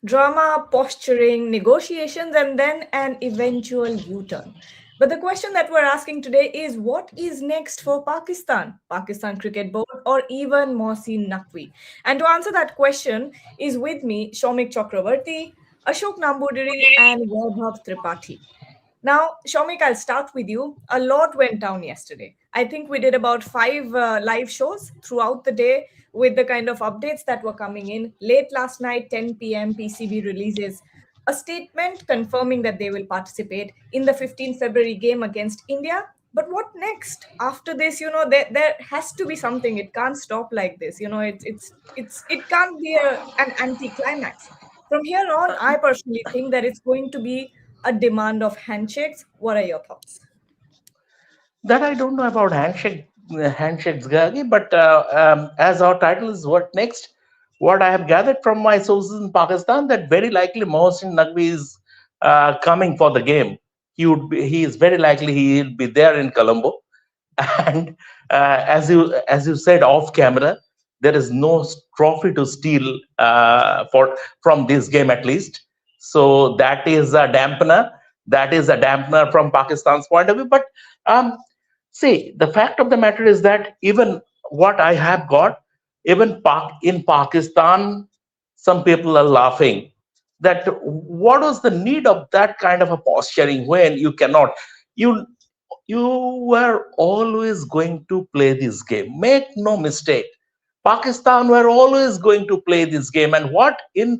Drama, posturing, negotiations, and then an eventual U-turn. But the question that we're asking today is what is next for Pakistan? Pakistan Cricket Board or even Mohsin Naqvi? And to answer that question is with me Shomik Chakravarti, Ashok Nambudiri, and Vaibhav Tripathi. Now, Shomik, I'll start with you. A lot went down yesterday. I think we did about five live shows throughout the day with the kind of updates that were coming in. Late last night, 10 p.m., PCB releases a statement confirming that they will participate in the 15th February game against India. But what next? After this, there has to be something. It can't stop like this. It can't be an anticlimax. From here on, I personally think that it's going to be a demand of handshakes. What are your thoughts? That I don't know about handshakes, Gagi, but as our title is what next, what I have gathered from my sources in Pakistan that very likely Mohsin Naqvi is coming for the game. He is very likely he'll be there in Colombo, and as you said off camera, there is no trophy to steal for from this game at least. So that is a dampener. That is a dampener from Pakistan's point of view. But um, see, the fact of the matter is that even what I have got, even in Pakistan, some people are laughing that what was the need of that kind of a posturing when you cannot you you were always going to play this game. Make no mistake. Pakistan were always going to play this game, and what in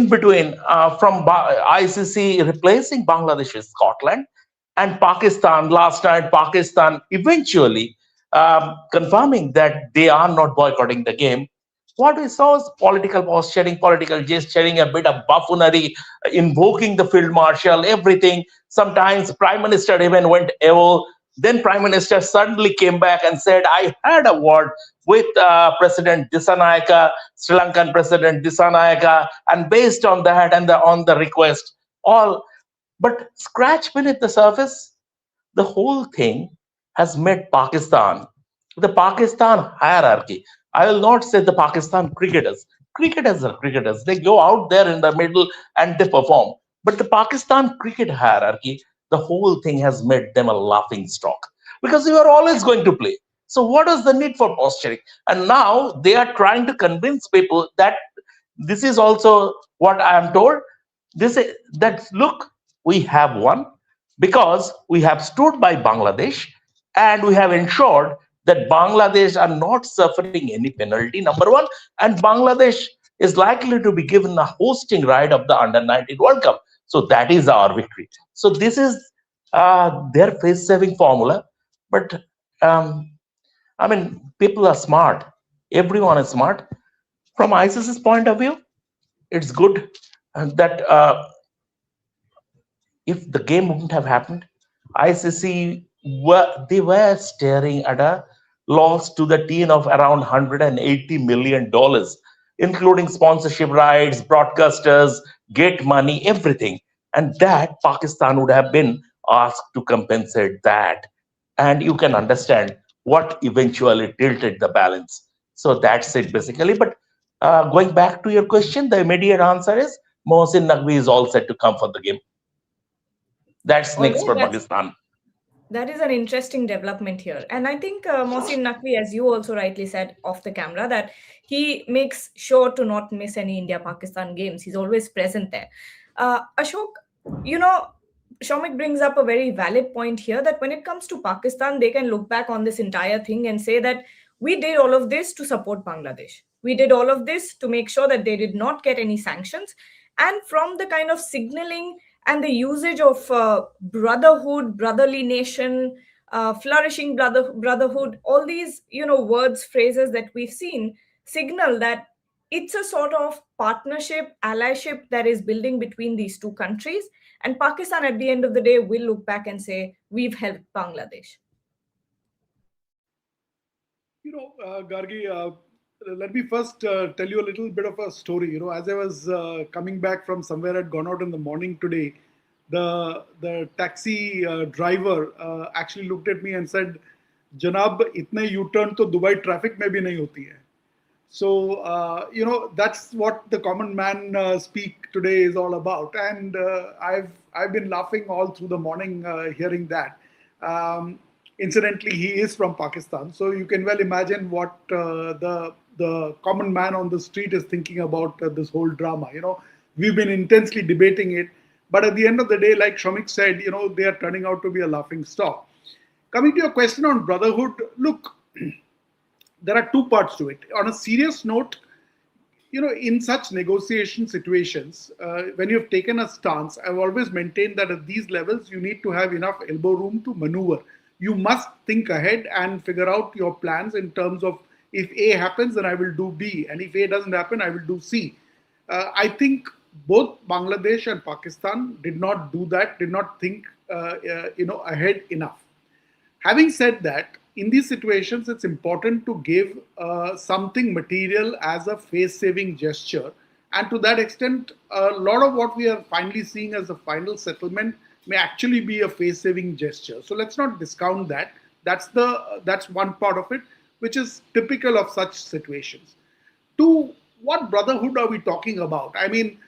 between from ICC replacing Bangladesh is Scotland and Pakistan last night. Pakistan eventually confirming that they are not boycotting the game. What we saw is political posturing, political gesturing, a bit of buffoonery, invoking the field marshal, everything. Sometimes Prime Minister even went AWOL. Then Prime Minister suddenly came back and said, I had a word with President Dissanayaka, Sri Lankan President Dissanayaka, and based on that and on the request, all. But scratch beneath the surface, the whole thing has made Pakistan, the Pakistan hierarchy. I will not say the Pakistan cricketers. Cricketers are cricketers. They go out there in the middle and they perform. But the Pakistan cricket hierarchy, the whole thing has made them a laughing stock because you are always going to play. So what is the need for posturing? And now they are trying to convince people that this is also what I am told. This is that look, we have won because we have stood by Bangladesh and we have ensured that Bangladesh are not suffering any penalty, number one, and Bangladesh is likely to be given a hosting right of the Under 19 World Cup. So that is our victory. So this is their face saving formula. But I mean, people are smart. Everyone is smart. From ISIS's point of view, it's good that if the game wouldn't have happened, ICC were staring at a loss to the tune of around $180 million, including sponsorship rights, broadcasters, gate money, everything, and that Pakistan would have been asked to compensate that, and you can understand what eventually tilted the balance. So that's it basically. But going back to your question, the immediate answer is Mohsin Naqvi is all set to come for the game. That's All next right, for Pakistan. that is an interesting development here. And I think Mohsin Naqvi, as you also rightly said off the camera, that he makes sure to not miss any India-Pakistan games. He's always present there. Ashok, you know, Shomik brings up a very valid point here that when it comes to Pakistan, they can look back on this entire thing and say that we did all of this to support Bangladesh. We did all of this to make sure that they did not get any sanctions. And from the kind of signaling and the usage of brotherhood, brotherly nation, flourishing brotherhood, all these words, phrases that we've seen signal that it's a sort of partnership, allyship that is building between these two countries. And Pakistan, at the end of the day, will look back and say, we've helped Bangladesh. Gargi, let me first tell you a little bit of a story. As I was coming back from somewhere, I'd gone out in the morning today. The taxi driver actually looked at me and said, "Janab, itne U-turn to Dubai traffic mein bhi nahi hoti hai." So, that's what the common man speak today is all about. And I've been laughing all through the morning hearing that. Um, Incidentally, he is from Pakistan, so you can well imagine what the common man on the street is thinking about this whole drama. We've been intensely debating it, but at the end of the day, like Shamik said, they are turning out to be a laughing stock. Coming to your question on brotherhood, look, there are two parts to it. On a serious note, in such negotiation situations, when you've taken a stance, I've always maintained that at these levels, you need to have enough elbow room to maneuver. You must think ahead and figure out your plans in terms of, if A happens, then I will do B, and if A doesn't happen, I will do C. I think both Bangladesh and Pakistan did not do that, did not think ahead enough. Having said that, in these situations, it's important to give something material as a face saving gesture. And to that extent, a lot of what we are finally seeing as a final settlement may actually be a face saving gesture. So let's not discount that. That's one part of it, which is typical of such situations. Two, what brotherhood are we talking about? I mean,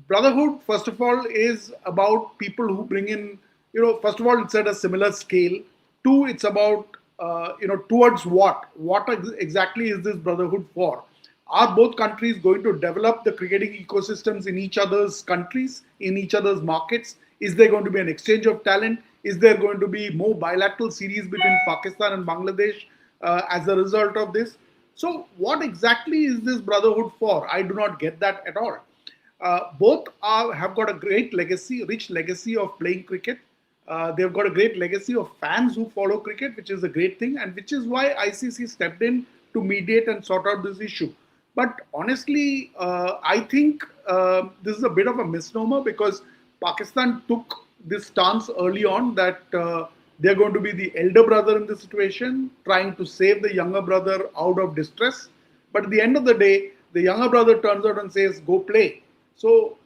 brotherhood, first of all, is about people who bring in, first of all, it's at a similar scale. Two, it's about, towards what? What exactly is this brotherhood for? Are both countries going to develop the cricketing ecosystems in each other's countries, in each other's markets? Is there going to be an exchange of talent? Is there going to be more bilateral series between Pakistan and Bangladesh as a result of this? So, what exactly is this brotherhood for? I do not get that at all. Both have got a great legacy, rich legacy of playing cricket. They've got a great legacy of fans who follow cricket, which is a great thing, and which is why ICC stepped in to mediate and sort out this issue. But honestly, I think this is a bit of a misnomer, because Pakistan took this stance early on that they're going to be the elder brother in this situation, trying to save the younger brother out of distress. But at the end of the day, the younger brother turns out and says, "Go play." So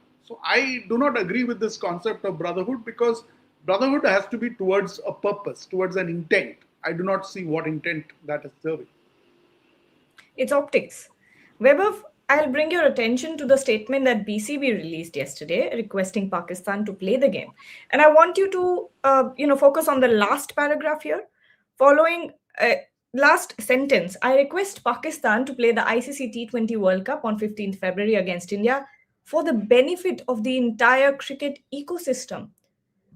I do not agree with this concept of brotherhood, because brotherhood has to be towards a purpose, towards an intent. I do not see what intent that is serving. It's optics. Vaibhav, I'll bring your attention to the statement that BCB released yesterday requesting Pakistan to play the game. And I want you to, focus on the last paragraph here. Following last sentence, I request Pakistan to play the ICC T20 World Cup on 15th February against India for the benefit of the entire cricket ecosystem.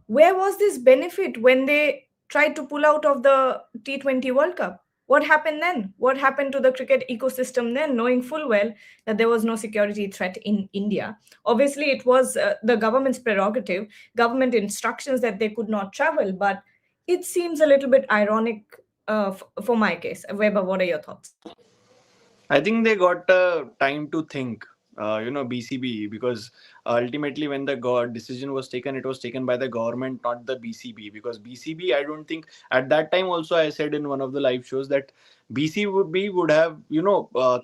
Where was this benefit when they tried to pull out of the T20 World Cup? What happened then? What happened to the cricket ecosystem then, knowing full well that there was no security threat in India? Obviously, it was the government's prerogative, government instructions that they could not travel, but it seems a little bit ironic for my case. Weber, what are your thoughts? I think they got time to think, BCB, because ultimately when the decision was taken, it was taken by the government, not the BCB. Because BCB, I don't think at that time also I said in one of the live shows that BCB would have,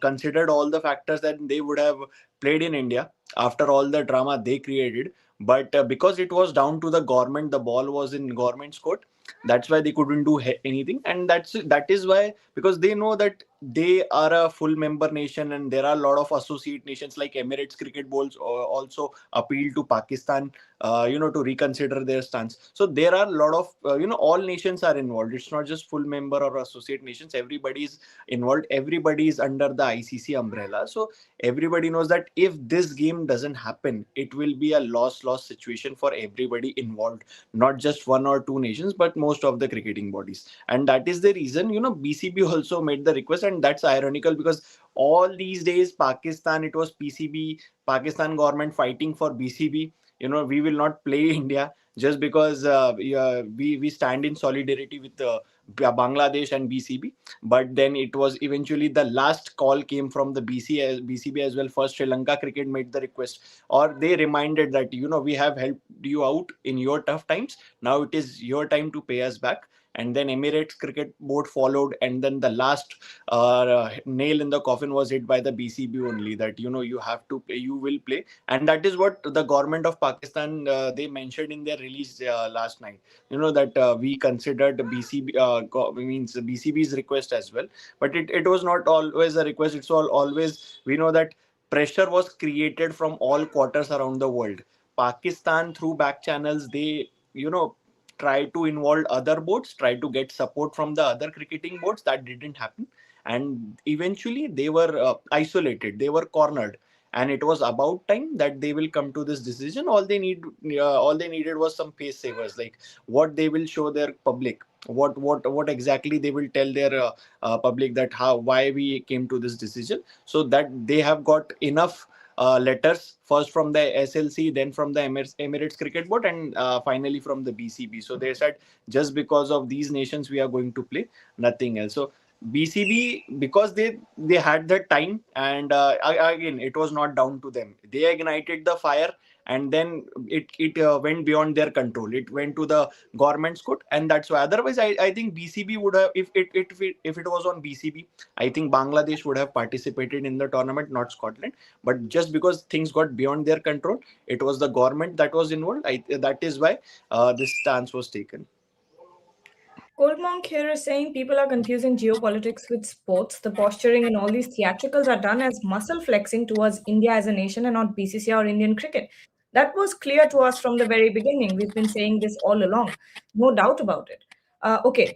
considered all the factors that they would have played in India after all the drama they created. But because it was down to the government, the ball was in government's court. That's why they couldn't do anything, and that is why, because they know that they are a full member nation, and there are a lot of associate nations like Emirates Cricket Board also appeal to Pakistan, to reconsider their stance. So there are a lot of all nations are involved. It's not just full member or associate nations. Everybody is involved. Everybody is under the ICC umbrella. So everybody knows that if this game doesn't happen, it will be a loss situation for everybody involved, not just one or two nations, but most of the cricketing bodies. And that is the reason, BCB also made the request. And that's ironical, because all these days Pakistan, it was PCB, Pakistan government fighting for BCB. We will not play India just because we stand in solidarity with Bangladesh and BCB. But then it was eventually the last call came from the BCB as well. First, Sri Lanka cricket made the request, or they reminded that we have helped you out in your tough times. Now it is your time to pay us back. and then Emirates Cricket Board followed, and then the last nail in the coffin was hit by the BCB only, that you have to play, you will play. And that is what the government of Pakistan, they mentioned in their release last night, that we considered BCB, means BCB's request as well. But it was not always a request, it's always, we know that pressure was created from all quarters around the world. Pakistan, through back channels, they try to involve other boards, try to get support from the other cricketing boards. That didn't happen, and eventually they were isolated, they were cornered, and it was about time that they will come to this decision. All they needed was some pace savers, like what they will show their public, what exactly they will tell their public, that how, why we came to this decision. So that they have got enough letters, first from the SLC, then from the Emirates Cricket Board, and finally from the BCB. So they said, just because of these nations we are going to play, nothing else. So BCB, because they had the time, and again, it was not down to them. They ignited the fire, and then it went beyond their control. It went to the government's court, and that's why. Otherwise, I think BCB would have, if it was on BCB, I think Bangladesh would have participated in the tournament, not Scotland. But just because things got beyond their control, it was the government that was involved. That is why this stance was taken. Goldmonk here is saying people are confusing geopolitics with sports. The posturing and all these theatricals are done as muscle flexing towards India as a nation and not BCCI or Indian cricket. That was clear to us from the very beginning. We've been saying this all along. No doubt about it. Okay.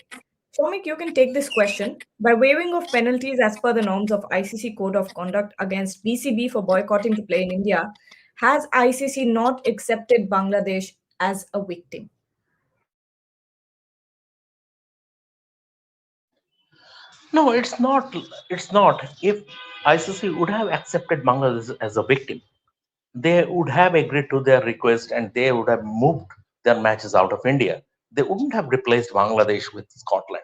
Shomik, you can take this question. By waiving of penalties as per the norms of ICC Code of Conduct against BCB for boycotting to play in India, has ICC not accepted Bangladesh as a victim? No, it's not. It's not. If ICC would have accepted Bangladesh as a victim, they would have agreed to their request and they would have moved their matches out of India. They wouldn't have replaced Bangladesh with Scotland.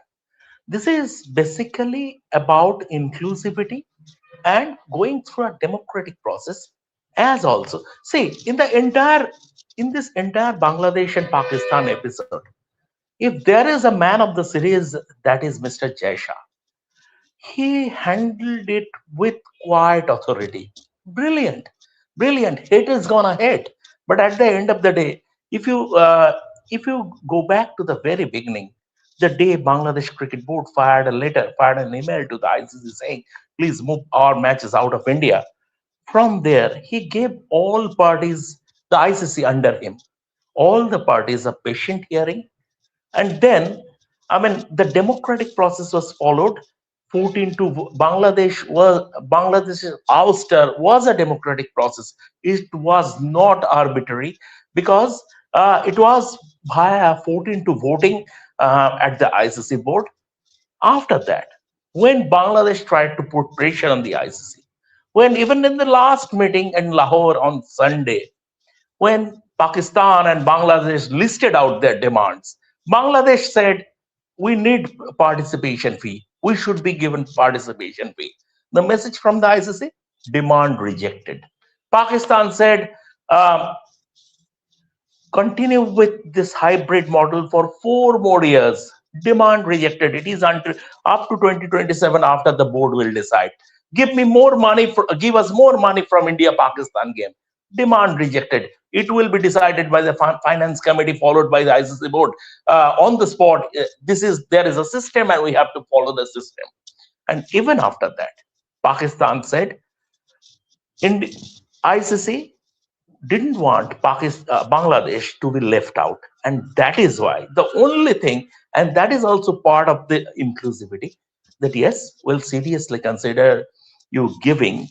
This is basically about inclusivity and going through a democratic process. As also, see, in this entire Bangladesh and Pakistan episode, if there is a man of the series, that is Mr. Jaisha. He handled it with quiet authority. Brilliant, brilliant. Hate is gonna hate. But at the end of the day, if you if you go back to the very beginning, the day Bangladesh Cricket Board fired a letter, fired an email to the ICC saying, "Please move our matches out of India." From there, he gave all parties, the ICC under him, all the parties a patient hearing, and then, I mean, the democratic process was followed. 14 to Bangladesh's ouster was a democratic process. It was not arbitrary because it was via 14 to voting at the ICC board. After that, when Bangladesh tried to put pressure on the ICC, when even in the last meeting in Lahore on Sunday, when Pakistan and Bangladesh listed out their demands, Bangladesh said, we need participation fee. We should be given participation fee. The message from the ICC, demand rejected. Pakistan said, um, continue with this hybrid model for 4 more years. Demand rejected. It is until up to 2027 after the board will decide. Give me more money, give us more money from India Pakistan game. Demand rejected. It will be decided by the finance committee, followed by the ICC board on the spot. There is a system, and we have to follow the system. And even after that, Pakistan said, in ICC didn't want Bangladesh to be left out. And that is why the only thing, and that is also part of the inclusivity, that yes, we'll seriously consider you giving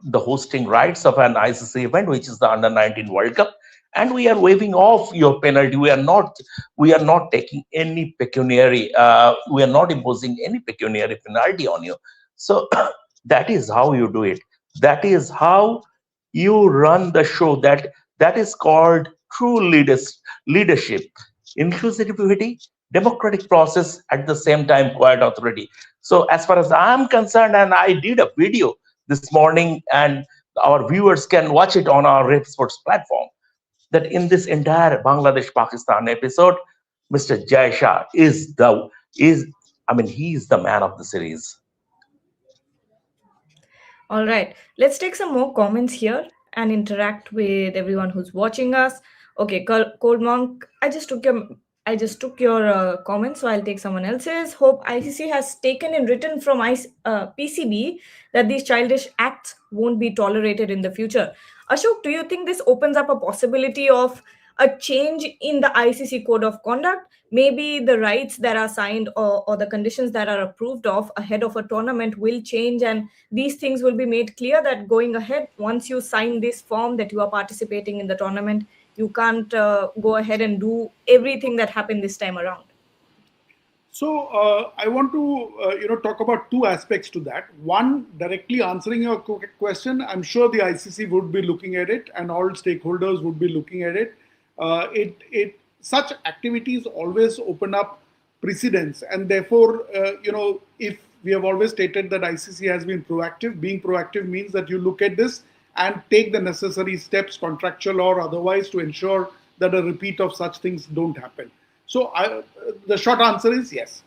the hosting rights of an ICC event, which is the Under 19 World Cup, and we are waiving off your penalty. We are not taking any pecuniary. We are not imposing any pecuniary penalty on you. So that is how you do it. That is how you run the show. That is called true leadership, inclusivity, democratic process, at the same time quiet authority. So as far as I'm concerned, and I did a video this morning, and our viewers can watch it on our Red Sports platform, that in this entire Bangladesh Pakistan episode, Mr. Jay Shah he's the man of the series. All right, let's take some more comments here and interact with everyone who's watching us. Okay, Cold Monk, I just took your comment, so I'll take someone else's. Hope ICC has taken in written from PCB that these childish acts won't be tolerated in the future. Ashok, do you think this opens up a possibility of a change in the ICC code of conduct? Maybe the rights that are signed or the conditions that are approved of ahead of a tournament will change, and these things will be made clear that going ahead, once you sign this form that you are participating in the tournament, you can't go ahead and do everything that happened this time around. So I want to talk about two aspects to that. One, directly answering your question, I'm sure the ICC would be looking at it, and all stakeholders would be looking at it. Such activities always open up precedents, and therefore, if we have always stated that ICC has been proactive, being proactive means that you look at this and take the necessary steps, contractual or otherwise, to ensure that a repeat of such things don't happen. So the short answer is yes.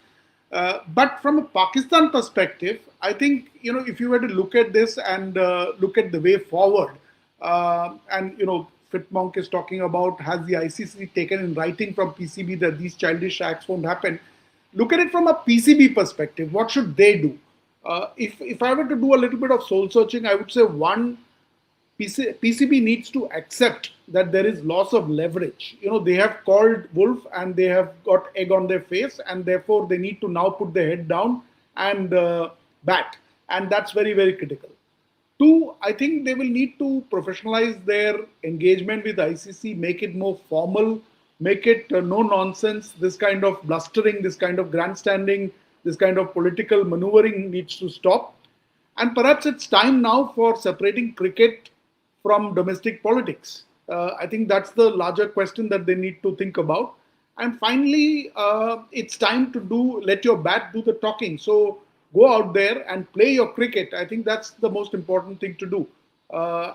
But from a Pakistan perspective, I think, if you were to look at this and look at the way forward, and Fitmonk is talking about, has the ICC taken in writing from PCB that these childish acts won't happen? Look at it from a PCB perspective. What should they do? If I were to do a little bit of soul searching, I would say one, PCB needs to accept that there is loss of leverage. They have called wolf and they have got egg on their face, and therefore they need to now put their head down and bat. And that's very, very critical. Two, I think they will need to professionalize their engagement with ICC, make it more formal, make it no nonsense. This kind of blustering, this kind of grandstanding, this kind of political maneuvering needs to stop. And perhaps it's time now for separating cricket from domestic politics. I think that's the larger question that they need to think about. And finally, it's time to let your bat do the talking. So go out there and play your cricket. I think that's the most important thing to do.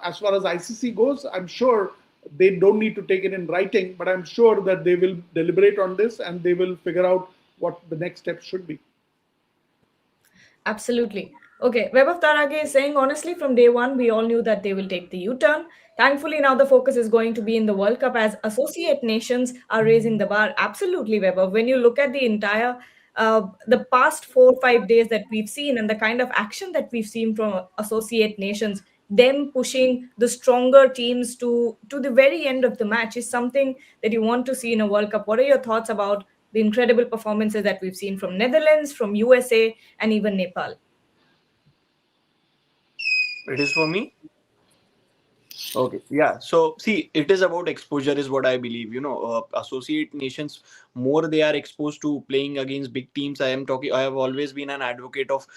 As far as ICC goes, I'm sure they don't need to take it in writing, but I'm sure that they will deliberate on this and they will figure out what the next steps should be. Absolutely. Okay, Web of Tarage is saying, honestly, from day one, we all knew that they will take the U-turn. Thankfully, now the focus is going to be in the World Cup as associate nations are raising the bar. Absolutely, Weber. When you look at the entire, the past 4 or 5 days that we've seen and the kind of action that we've seen from associate nations, them pushing the stronger teams to the very end of the match is something that you want to see in a World Cup. What are your thoughts about the incredible performances that we've seen from Netherlands, from USA, and even Nepal? It is for me. Okay, yeah. So, see, it is about exposure, is what I believe. Associate nations, more they are exposed to playing against big teams. I have always been an advocate of,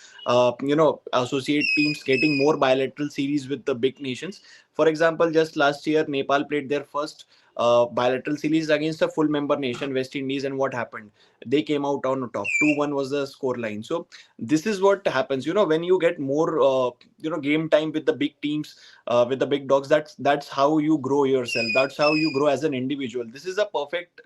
associate teams getting more bilateral series with the big nations. For example, just last year, Nepal played their first bilateral series against a full member nation, West Indies, and what happened? They came out on top. 2-1 was the score line. So, this is what happens. When you get more, game time with the big teams, with the big dogs, that's how you grow yourself, that's how you grow as an individual. This is a perfect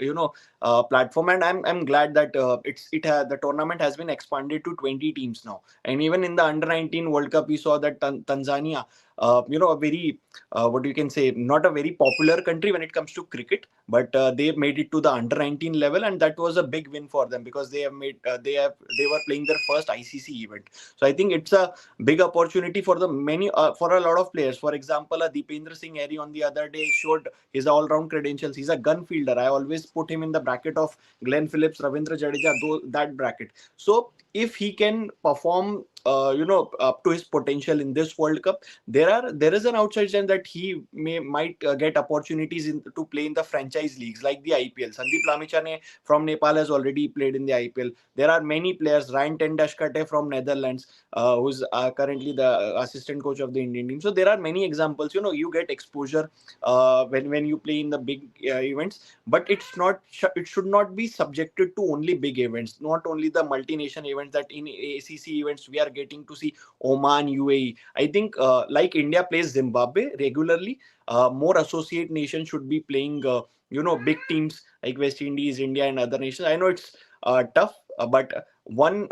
platform, and I'm glad that the tournament has been expanded to 20 teams now. And even in the under 19 World Cup, we saw that Tanzania, a very what you can say, not a very popular country when it comes to cricket, but they made it to the under 19 level, and that was a big win for them because they were playing their first ICC event. So I think it's a big opportunity for the many for a lot of players. For example, Deependra Singh Airy on the other day showed his all-round credentials. He's a gun fielder. I always put him in the bracket of Glenn Phillips, Ravindra Jadeja, that bracket. So if he can perform up to his potential in this World Cup, there is an outside chance that he might get opportunities to play in the franchise leagues like the IPL. Sandeep Lamichhane from Nepal has already played in the IPL. There are many players. Ryan ten Dashkate from Netherlands, who's currently the assistant coach of the Indian team. So there are many examples. You get exposure when you play in the big events, but it should not be subjected to only big events, not only the multinational events events, that in ACC events we are getting to see Oman, UAE. I think like India plays Zimbabwe regularly, more associate nations should be playing big teams like West Indies, India, and other nations. I know it's tough, but one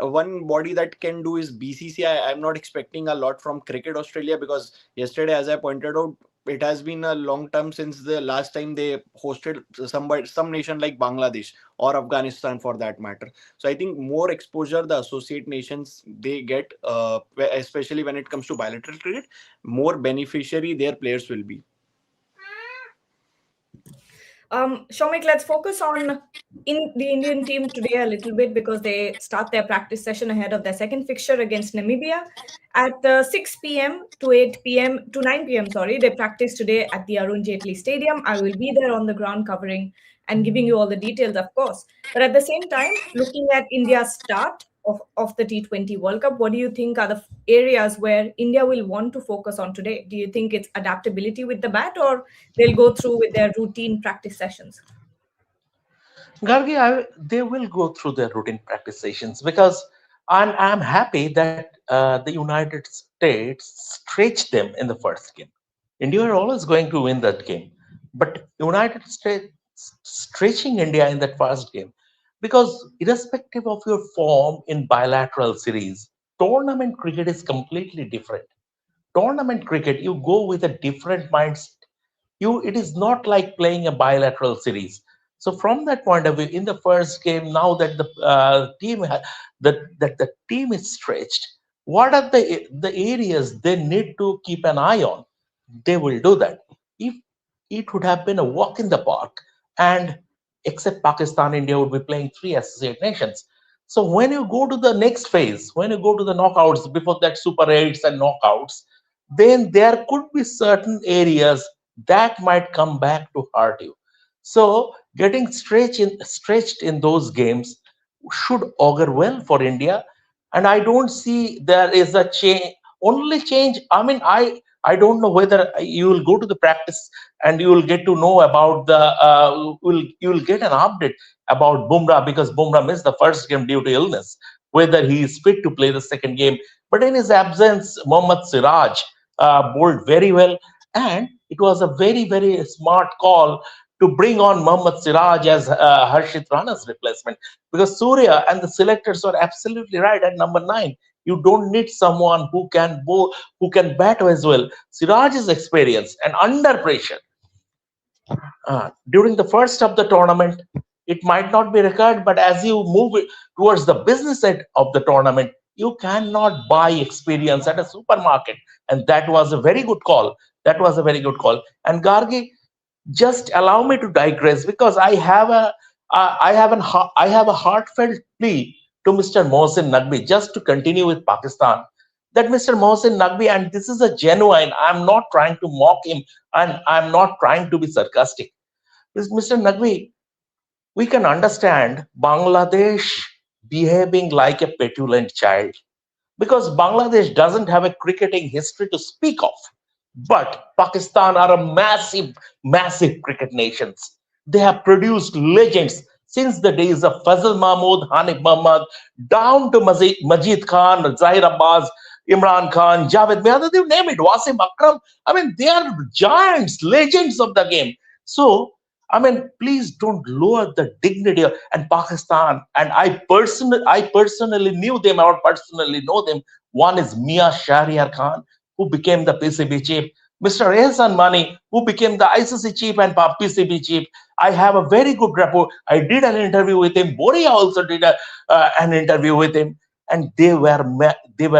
body that can do is BCCI. I'm not expecting a lot from Cricket Australia, because yesterday, as I pointed out, it has been a long time since the last time they hosted some nation like Bangladesh or Afghanistan for that matter. So I think more exposure the associate nations they get, especially when it comes to bilateral cricket, more beneficiary their players will be. Shomik, let's focus on in the Indian team today a little bit, because they start their practice session ahead of their second fixture against Namibia at 6 p.m. to 8 p.m. to 9 p.m. Sorry, they practice today at the Arun Jaitley Stadium. I will be there on the ground covering and giving you all the details, of course. But at the same time, looking at India's start of the T20 World Cup, what do you think are the areas where India will want to focus on today? Do you think it's adaptability with the bat, or they'll go through with their routine practice sessions? Gargi, they will go through their routine practice sessions because I'm happy that the United States stretched them in the first game. India are always going to win that game, but United States stretching India in that first game, because irrespective of your form in bilateral series, tournament cricket is completely different. Tournament cricket, you go with a different mindset. It is not like playing a bilateral series. So from that point of view, in the first game, now that the that the team is stretched, what are the areas they need to keep an eye on? They will do that. If it would have been a walk in the park, and except Pakistan, India would be playing three associate nations. So when you go to the next phase, when you go to the knockouts, before that super eights and knockouts, then there could be certain areas that might come back to hurt you. So getting stretched in those games should augur well for India, and I don't see there is a change. Only change. I mean, I don't know whether you will go to the practice and you will get to know about the you will get an update about Bumrah, because Bumrah missed the first game due to illness. Whether he is fit to play the second game, but in his absence, Mohammad Siraj bowled very well, and it was a very smart call to bring on Mohammad Siraj as Harshit Rana's replacement, because Surya and the selectors were absolutely right at number 9. You don't need someone who can bowl, who can bat as well. Siraj's experience and under pressure during the first of the tournament, it might not be required, but as you move towards the business side of the tournament, you cannot buy experience at a supermarket, and that was a very good call. That was a very good call. And Gargi, just allow me to digress, because I have a heartfelt plea to Mr. Mohsin Naqvi, just to continue with Pakistan. That Mr. Mohsin Naqvi, and this is a genuine. I'm not trying to mock him, and I'm not trying to be sarcastic. Mr. Naqvi, we can understand Bangladesh behaving like a petulant child, because Bangladesh doesn't have a cricketing history to speak of. But Pakistan are a massive cricket nations. They have produced legends since the days of Fazal Mahmood, Hanif Muhammad, down to Majid Khan, Zahir Abbas, Imran Khan, Javed Mian, you name it, Wasim Akram. I mean, they are giants, legends of the game. So, I mean, please don't lower the dignity and Pakistan. And I personally knew them or personally know them. One is Mia Shahriar Khan, who became the PCB chief. Mr. Ehsan Mani, who became the ICC chief and PCB chief. I have a very good rapport. I did an interview with him. Boria also did an interview with him, and they were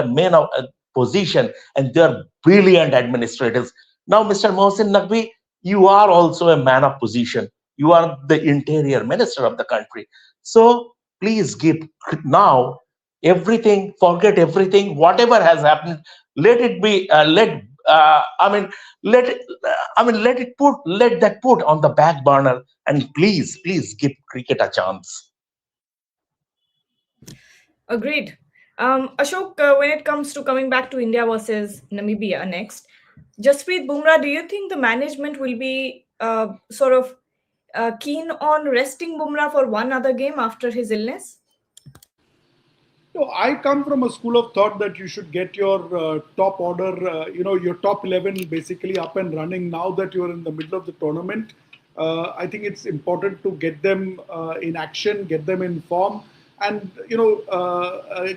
men of position, and they are brilliant administrators. Now, Mr. Mohsin Naqvi, you are also a man of position. You are the interior minister of the country. So please give now everything, forget everything, whatever has happened. Let it be. I mean, let it. Let that put on the back burner, and please give cricket a chance. Agreed. Ashok, when it comes to coming back to India versus Namibia next, Jasprit Bumrah, do you think the management will be sort of keen on resting Bumrah for one other game after his illness? I come from a school of thought that you should get your top order, your top 11 basically up and running now that you're in the middle of the tournament. I think it's important to get them in action, get them in form, and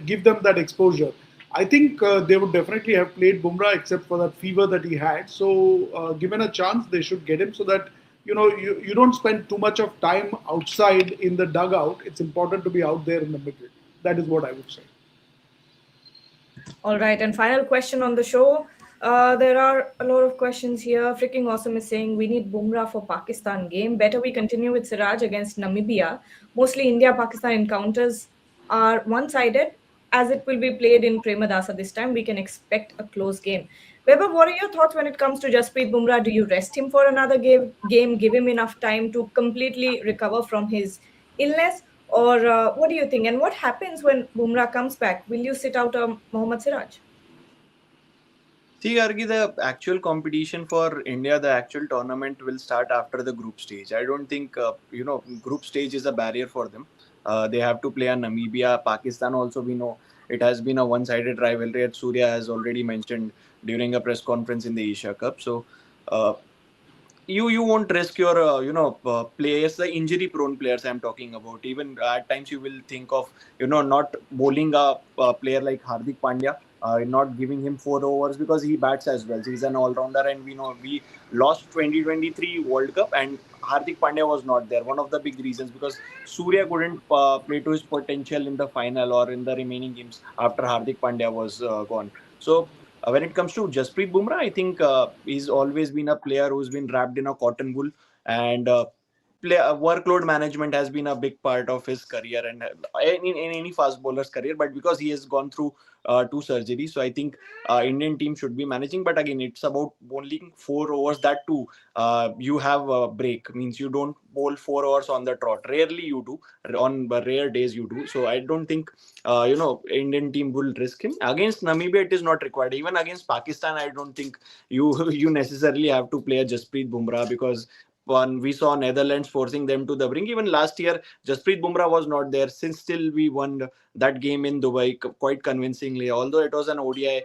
give them that exposure. I think they would definitely have played Bumrah except for that fever that he had. So, given a chance, they should get him so that you don't spend too much of time outside in the dugout. It's important to be out there in the middle. That is what I would say. All right, and final question on the show. There are a lot of questions here. Freaking Awesome is saying we need Bumrah for Pakistan game. Better we continue with Siraj against Namibia. Mostly India-Pakistan encounters are one-sided. As it will be played in Premadasa this time, we can expect a close game. Weber, what are your thoughts when it comes to Jasprit Bumrah? Do you rest him for another game, give him enough time to completely recover from his illness? Or what do you think? And what happens when Bumrah comes back? Will you sit out Mohammad Siraj? See, Gargi, the actual competition for India, the actual tournament will start after the group stage. I don't think, group stage is a barrier for them. They have to play a Namibia, Pakistan also, we know it has been a one-sided rivalry, as Surya has already mentioned during a press conference in the Asia Cup. So, uh, you won't risk your players, the injury prone players I'm talking about. Even at times you will think of not bowling a player like Hardik Pandya, not giving him 4 overs because he bats as well. So he's an all-rounder, and we know we lost 2023 World Cup and Hardik Pandya was not there. One of the big reasons, because Surya couldn't play to his potential in the final or in the remaining games after Hardik Pandya was gone. So when it comes to Jasprit Bumrah, I think he's always been a player who's been wrapped in a cotton wool, and workload management has been a big part of his career and in any fast bowler's career. But because he has gone through two surgeries, so I think Indian team should be managing. But again, it's about bowling 4 overs. That too, you have a break, means you don't bowl 4 hours on the trot. Rarely you do. On rare days you do. So I don't think Indian team will risk him against Namibia. It is not required. Even against Pakistan, I don't think you you necessarily have to play a Jasprit Bumrah, because one, we saw Netherlands forcing them to the brink. Even last year, Jasprit Bumrah was not there. Since still we won that game in Dubai quite convincingly. Although it was an ODI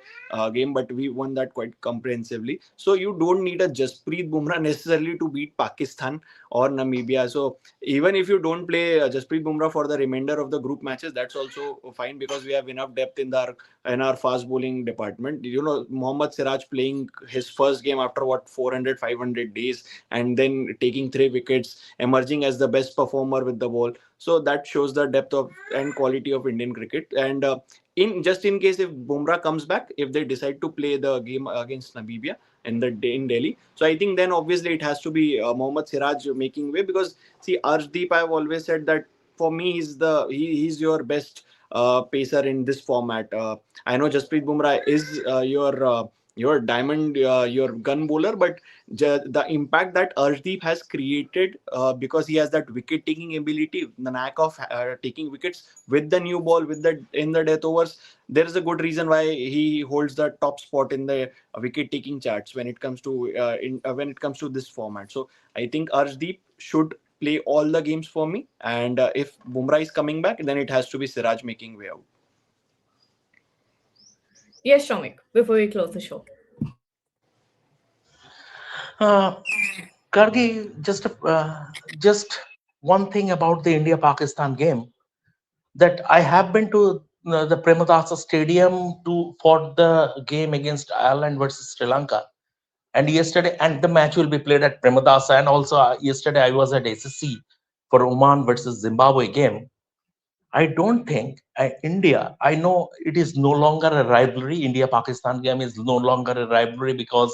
game, but we won that quite comprehensively. So you don't need a Jasprit Bumrah necessarily to beat Pakistan or Namibia. So even if you don't play Jasprit Bumrah for the remainder of the group matches, that's also fine, because we have enough depth in our fast bowling department. Mohammad Siraj playing his first game after what 400 500 days, and then taking 3 wickets, emerging as the best performer with the ball. So that shows the depth of and quality of Indian cricket. And in case if Bumrah comes back, if they decide to play the game against Namibia in Delhi, so I think then obviously it has to be Mohammad Siraj making way, because see, Arshdeep, I've always said that for me he's your best pacer in this format. I know Jasprit Bumrah is your diamond, your gun bowler, but the impact that Arshdeep has created, because he has that wicket taking ability, the knack of taking wickets with the new ball, with the in the death overs. There is a good reason why he holds the top spot in the wicket taking charts when it comes to when it comes to this format. So I think Arshdeep should play all the games for me, and if Bumrah is coming back, then it has to be Siraj making way out. Yes, Shomik, before we close the show. Uh, Gargi, just one thing about the India-Pakistan game, that I have been to the Premadasa Stadium to for the game against Ireland versus Sri Lanka, and the match will be played at Premadasa. And also yesterday I was at SSC for Oman versus Zimbabwe game. I don't think India. I know it is no longer a rivalry. India-Pakistan game is no longer a rivalry because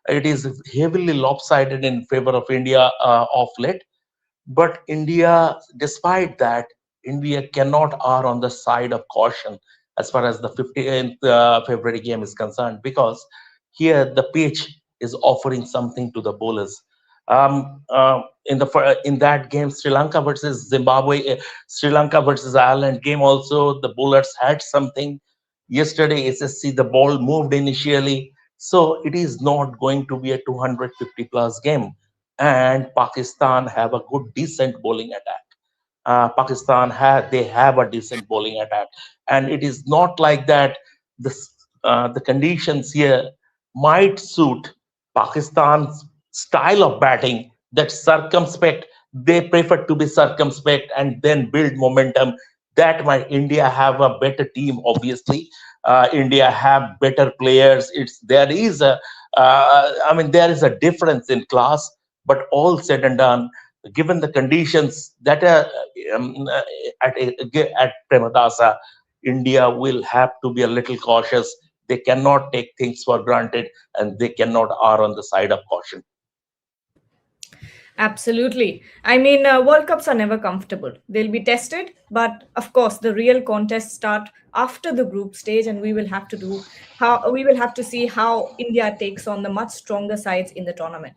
it is heavily lopsided in favor of India of late. But India, despite that, India cannot err on the side of caution as far as the 15th February game is concerned, because here the pitch is offering something to the bowlers. In that game, Sri Lanka versus Zimbabwe, Sri Lanka versus Ireland game, also the bowlers had something. Yesterday, SSC, the ball moved initially, so it is not going to be a 250 plus game, and Pakistan have a good decent bowling attack. Pakistan they have a decent bowling attack, and it is not like that. The conditions here might suit Pakistan's style of batting. That circumspect, they prefer to be circumspect and then build momentum. That might India have a better team, obviously. India have better players. It's there is a I mean there is a difference in class, but all said and done, given the conditions that are um, uh, at Premadasa, India will have to be a little cautious. They cannot take things for granted, and they cannot err on the side of caution. Absolutely. I mean, World Cups are never comfortable. They'll be tested, but of course, the real contests start after the group stage, and we will have to see how India takes on the much stronger sides in the tournament.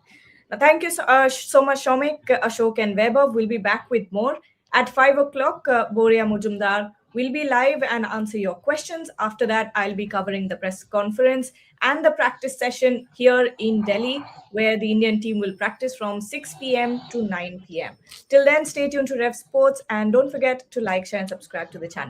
Now, thank you so much, Shomik, Ashok, and Vaibhav. We'll be back with more at 5 o'clock. Boria Mujumdar will be live and answer your questions. After that, I'll be covering the press conference and the practice session here in Delhi, where the Indian team will practice from 6 p.m. to 9 p.m. Till then, stay tuned to Rev Sports and don't forget to like, share, and subscribe to the channel.